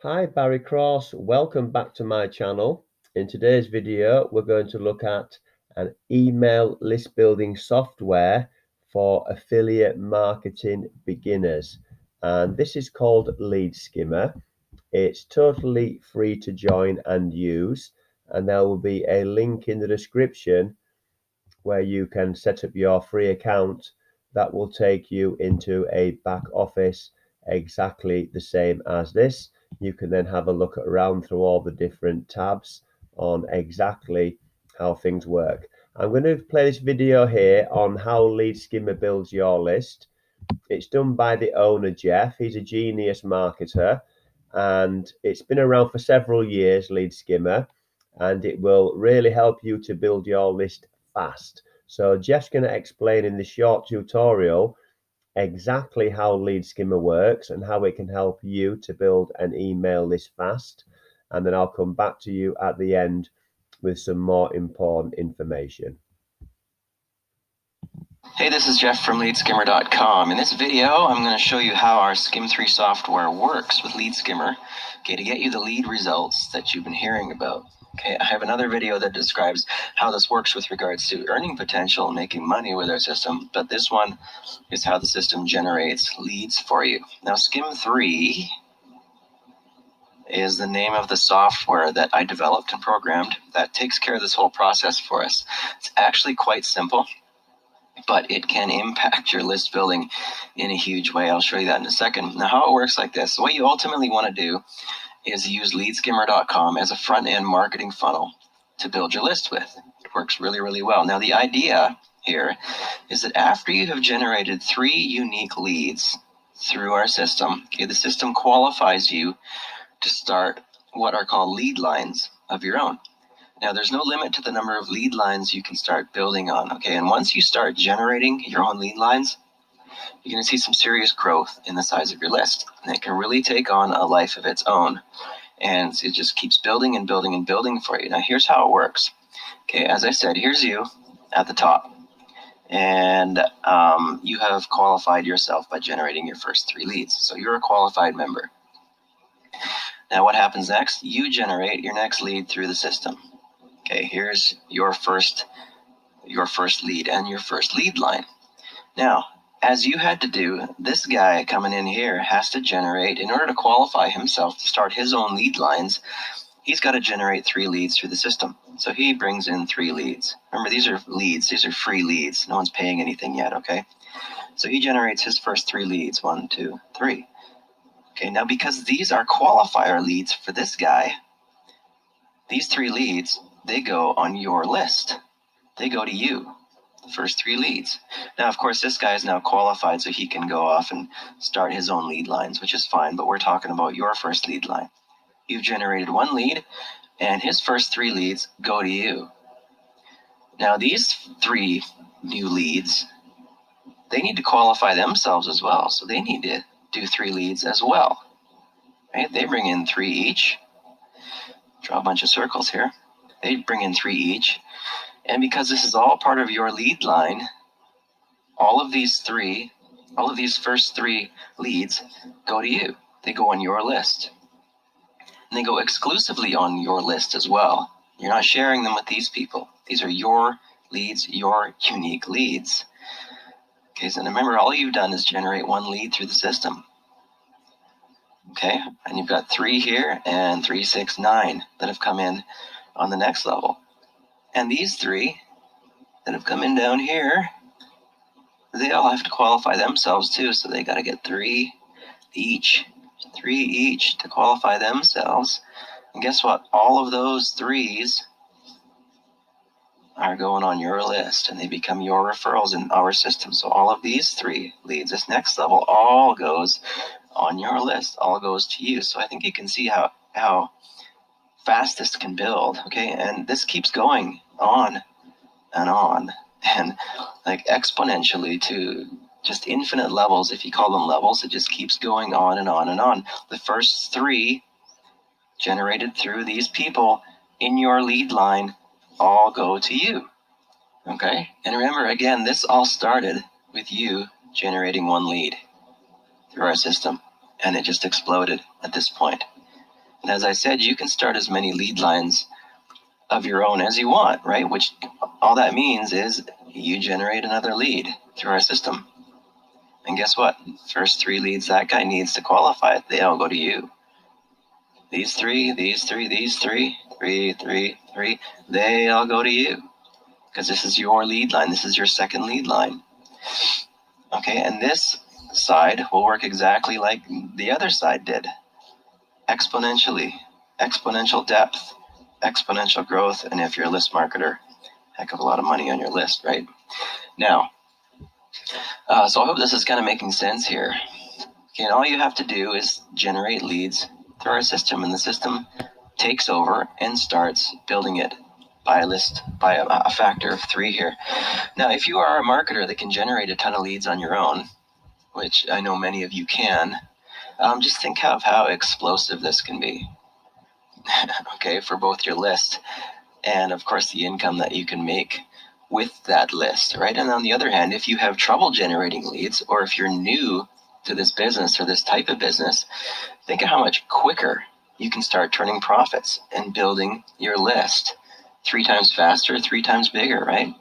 Hi, Barry Cross. Welcome back to my channel. In today's video, we're going to look at an email list building software for affiliate marketing beginners. And this is called LeadSkimmer. It's totally free to join and use. And there will be a link in the description where you can set up your free account that will take you into a back office exactly the same as this. You can then have a look around through all the different tabs on exactly how things work. I'm going to play this video here on how LeadSkimmer builds your list. It's done by the owner, Geoff. He's a genius marketer, and it's been around for several years, LeadSkimmer, and it will really help you to build your list fast. So Geoff's going to explain in this short tutorial exactly how LeadSkimmer works and how it can help you to build an email list fast. And then I'll come back to you at the end with some more important information. Hey, this is Geoff from LeadSkimmer.com. In this video, I'm going to show you how our Skim3 software works with LeadSkimmer, to get you the lead results that you've been hearing about. I have another video that describes how this works with regards to earning potential and making money with our system, but this one is how the system generates leads for you. Now, Skim3 is the name of the software that I developed and programmed that takes care of this whole process for us. It's actually quite simple, but it can impact your list building in a huge way. I'll show you that in a second. Now, how it works like this. So what you ultimately want to do is use LeadSkimmer.com as a front-end marketing funnel to build your list with. It works really, really well. Now, the idea here is that after you have generated 3 unique leads through our system, the system qualifies you to start what are called lead lines of your own. Now, there's no limit to the number of lead lines you can start building on, and once you start generating your own lead lines, you're going to see some serious growth in the size of your list, and it can really take on a life of its own, and it just keeps building and building and building for you. Now, here's how it works. As I said, here's you at the top, and you have qualified yourself by generating your first 3 leads, so you're a qualified member. Now, what happens next? You generate your next lead through the system. Here's your first lead and your first lead line. Now, as you had to do, this guy coming in here has to generate, in order to qualify himself to start his own lead lines, he's got to generate 3 leads through the system. So he brings in 3 leads. Remember, these are leads. These are free leads. No one's paying anything yet, So he generates his first 3 leads, 1, 2, 3. Now because these are qualifier leads for this guy, these 3 leads, they go on your list. They go to you, the first 3 leads. Now, of course, this guy is now qualified, so he can go off and start his own lead lines, which is fine, but we're talking about your first lead line. You've generated 1 lead, and his first 3 leads go to you. Now, these 3 new leads, they need to qualify themselves as well, so they need to do 3 leads as well. They bring in 3 each. Draw a bunch of circles here. They bring in 3 each. And because this is all part of your lead line, all of these first 3 leads go to you. They go on your list. And they go exclusively on your list as well. You're not sharing them with these people. These are your leads, your unique leads. So remember, all you've done is generate 1 lead through the system. And you've got 3 here and 3, 6, 9 that have come in on the next level. And these 3 that have come in down here, they all have to qualify themselves too, so they got to get 3 each. 3 each to qualify themselves. And guess what? All of those 3s are going on your list, and they become your referrals in our system. So all of these 3 leads, this next level, all goes on your list, all goes to you. So I think you can see how fast this can build, and this keeps going on and on, and like exponentially to just infinite levels. If you call them levels, it just keeps going on and on and on. The first 3 generated through these people in your lead line all go to you. And remember, again, this all started with you generating 1 lead through our system, and it just exploded at this point. And as I said, you can start as many lead lines of your own as you want, right? Which all that means is you generate another lead through our system. And guess what? First 3 leads that guy needs to qualify, they all go to you. These 3, these 3, these 3, 3, 3, 3, they all go to you. Because this is your lead line. This is your second lead line. Okay, and this side will work exactly like the other side did. Exponentially, exponential depth, exponential growth, and if you're a list marketer, heck of a lot of money on your list, right? Now, so I hope this is kind of making sense here. Okay, and all you have to do is generate leads through our system, and the system takes over and starts building it by a factor of 3 here. Now, if you are a marketer that can generate a ton of leads on your own, which I know many of you can, just think of how explosive this can be. Okay, for both your list and of course the income that you can make with that list, right? And on the other hand, if you have trouble generating leads, or if you're new to this business or this type of business, think of how much quicker you can start turning profits and building your list 3 times faster, 3 times bigger, right?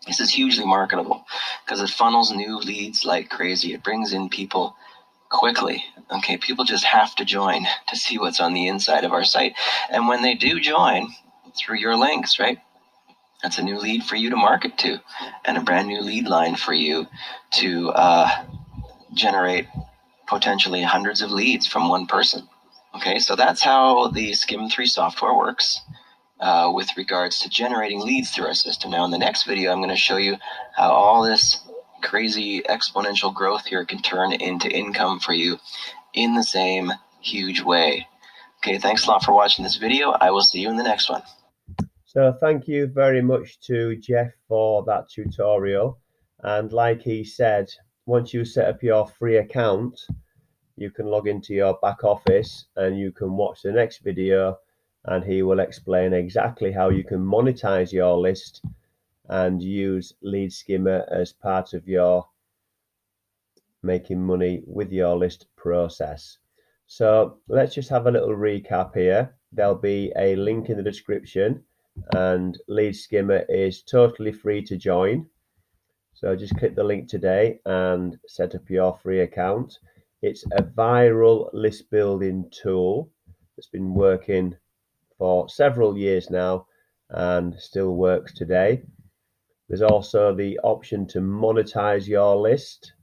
This is hugely marketable because it funnels new leads like crazy. It brings in people quickly. Okay, people just have to join to see what's on the inside of our site. And when they do join through your links, right, that's a new lead for you to market to and a brand new lead line for you to generate potentially hundreds of leads from one person. Okay, so that's how the Skim3 software works with regards to generating leads through our system. Now in the next video, I'm going to show you how all this crazy exponential growth here can turn into income for you in the same huge way. Okay, thanks a lot for watching this video. I will see you in the next one. So thank you very much to Geoff for that tutorial. And like he said, once you set up your free account, you can log into your back office and you can watch the next video, and he will explain exactly how you can monetize your list and use LeadSkimmer as part of your making money with your list process. So let's just have a little recap here. There'll be a link in the description, and LeadSkimmer is totally free to join. So just click the link today and set up your free account. It's a viral list building tool that's been working for several years now and still works today. There's also the option to monetize your list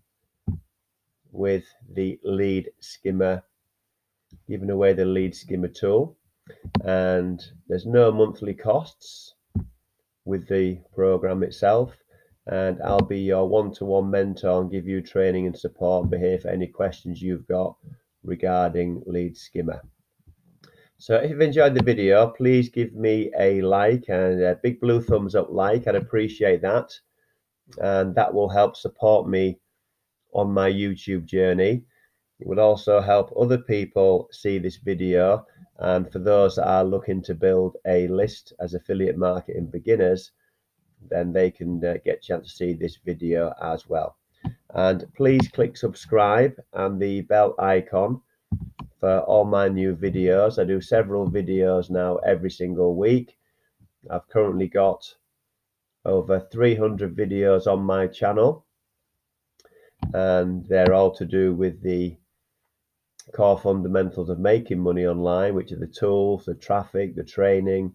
with the LeadSkimmer, giving away the LeadSkimmer tool. And there's no monthly costs with the program itself. And I'll be your one-to-one mentor and give you training and support, and be here for any questions you've got regarding LeadSkimmer. So if you've enjoyed the video, please give me a like and a big blue thumbs up like. I'd appreciate that. And that will help support me on my YouTube journey. It would also help other people see this video. And for those that are looking to build a list as affiliate marketing beginners, then they can get a chance to see this video as well. And please click subscribe and the bell icon for all my new videos. I do several videos now every single week. I've currently got over 300 videos on my channel, and they're all to do with the core fundamentals of making money online, which are the tools, the traffic, the training.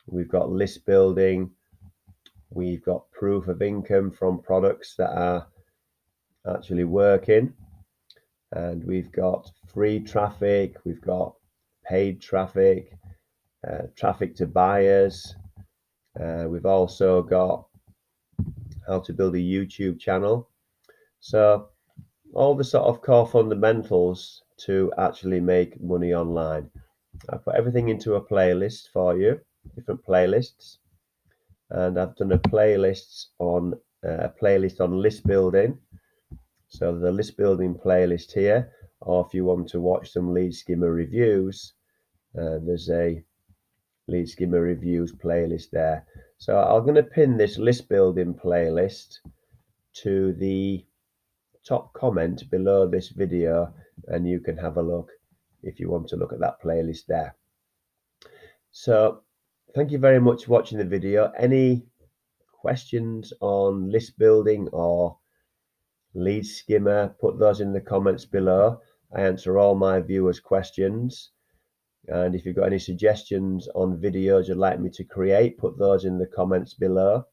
We've got list building. We've got proof of income from products that are actually working. And we've got free traffic. We've got paid traffic, traffic to buyers. We've also got how to build a YouTube channel. So all the sort of core fundamentals to actually make money online. I put everything into a playlist for you, different playlists, and I've done a playlist on list building. So the list building playlist here, or if you want to watch some LeadSkimmer reviews, there's a LeadSkimmer reviews playlist there. So I'm going to pin this list building playlist to the top comment below this video, and you can have a look if you want to look at that playlist there. So thank you very much for watching the video. Any questions on list building or LeadSkimmer, put those in the comments below. I answer all my viewers' questions. And if you've got any suggestions on videos you'd like me to create, put those in the comments below.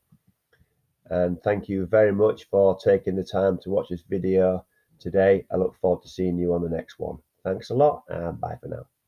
And thank you very much for taking the time to watch this video today. I look forward to seeing you on the next one. Thanks a lot, and bye for now.